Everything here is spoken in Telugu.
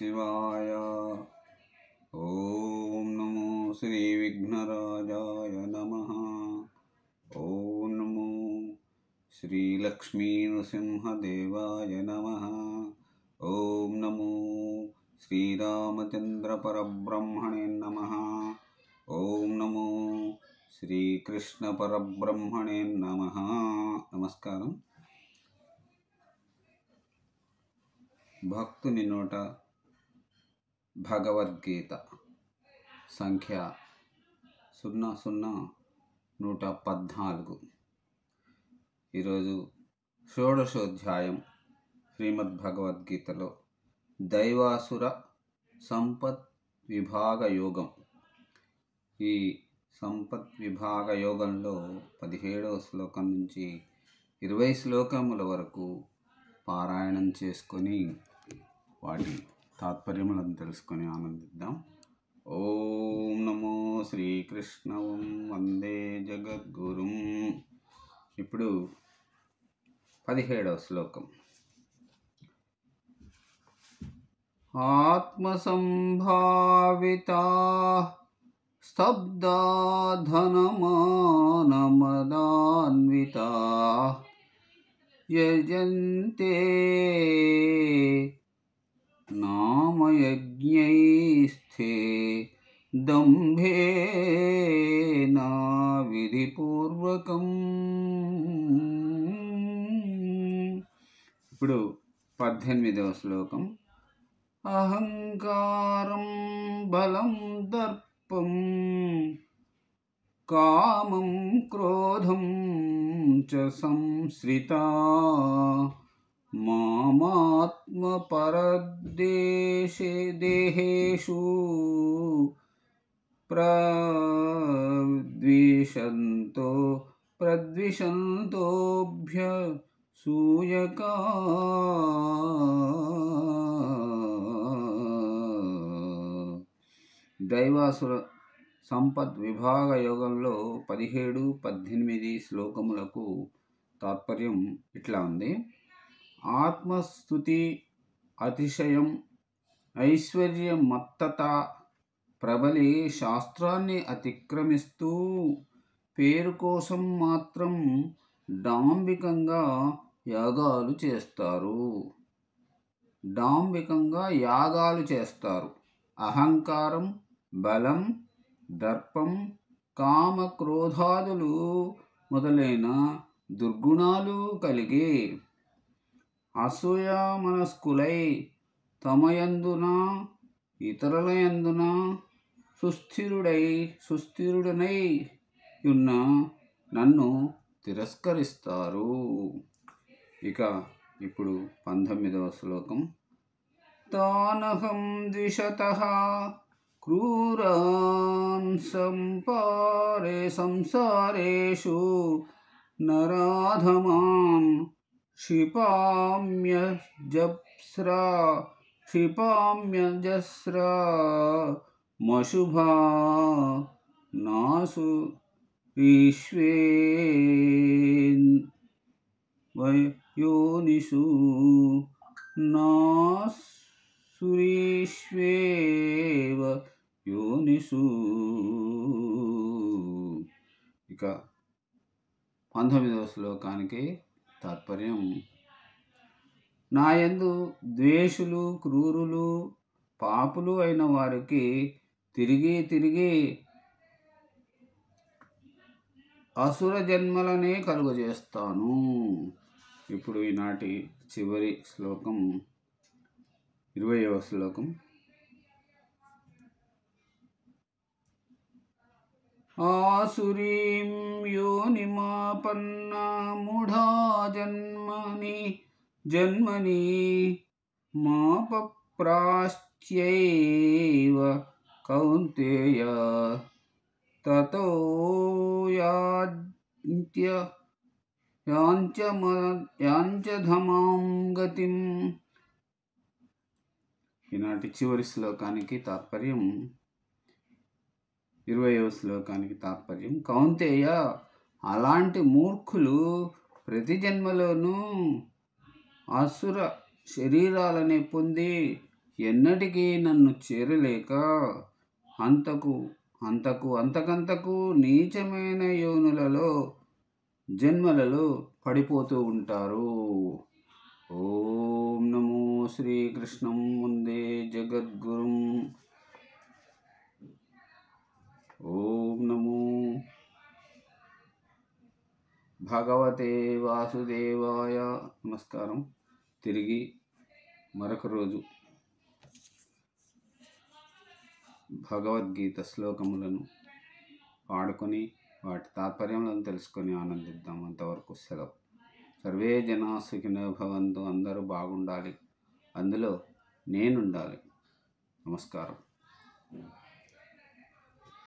शिवाय। ओम नमो श्री विघ्नराजाय नमः। ओम नमो श्री लक्ष्मी नृसिंहदेवाय नमः। ओम नमो श्री रामचंद्र परब्रह्मणे नमः। ओम नमो श्री कृष्ण परब्रह्मणे नमः। नमस्कारं। భక్తుని నోట భగవద్గీత సంఖ్య 00114. ఈరోజు షోడశోధ్యాయం శ్రీమద్భగవద్గీతలో దైవాసుర సంపత్ విభాగ యోగం. ఈ సంపత్ విభాగ యోగంలో 17వ శ్లోకం నుంచి 20 శ్లోకముల వరకు పారాయణం చేసుకొని వాటి తాత్పర్యములను తెలుసుకొని ఆనందిద్దాం. ఓం నమో శ్రీకృష్ణం వందే జగద్గురుం. ఇప్పుడు 17వ శ్లోకం. ఆత్మసంభావితా స్తబ్దా ధనమానమదాన్వితా యజంతే నామయజ్ఞైస్థే దంభేనా విధిపూర్వకం. ఇప్పుడు 18వ శ్లోకం. అహంకారం బలం దర్పం కామం క్రోధం చ సంశ్రితా మామాత్మపరదేశేషు ప్రద్విషంతోభ్యసూయకా. దైవాసుర సంపత్ విభాగ యోగంలో 17, 18 శ్లోకములకు తాత్పర్యం ఇట్లా ఉంది. ఆత్మస్థుతి, అతిశయం, ఐశ్వర్యమత్తత ప్రబలి శాస్త్రాన్ని అతిక్రమిస్తూ పేరు కోసం మాత్రం డాంబికంగా యాగాలు చేస్తారు. అహంకారం, బలం, దర్పం, కామ క్రోధాదులు మొదలైన దుర్గుణాలు కలిగి అసూయ మనస్కులై తమయందున ఇతరులయందున సుస్థిరుడనై ఉన్న నన్ను తిరస్కరిస్తారు. ఇక ఇప్పుడు 19వ శ్లోకం. తానహం ద్విషతః క్రూరాన్ సంసారేషు నరాధమాన్ క్షిపామ్యజస్రా మశుభా నాసు యోనిషు నాసురీష్వేవ యోనిషు. ఇక 19వ శ్లోకానికి తాత్పర్యం. నాయందు ద్వేషులు, క్రూరులు, పాపులు అయిన వారికి తిరిగి అసుర జన్మలనే కలుగజేస్తాను. ఇప్పుడు ఈనాటి చివరి శ్లోకం 20వ శ్లోకం. ఆసురీం యోనిమాపన్నా మూఢా జన్మని మాపప్రాశ్చైవ కౌంతేయ తతో యాంచధమాం గతిం. ఈనాటి చివరి శ్లోకానికి తాత్పర్యం 20వ శ్లోకానికి తాత్పర్యం. కౌంతేయ, అలాంటి మూర్ఖులు ప్రతి జన్మలోనూ అసుర శరీరాలని పొంది ఎన్నటికీ నన్ను చేరలేక అంతకంతకు నీచమైన యోనులలో జన్మలలో పడిపోతూ ఉంటారు. ఓం నమో శ్రీకృష్ణం వందే జగద్గురుం. ఓం నమో భగవతే వాసుదేవాయ. నమస్కారం. తిరిగి మరొక రోజు భగవద్గీత శ్లోకములను పాడుకొని వాటి తాత్పర్యములను తెలుసుకొని ఆనందిద్దాం. అంతవరకు సెలవు. సర్వే జనా సుఖినో భవంతు. అందరూ బాగుండాలి, అందులో నేనుండాలి. నమస్కారం.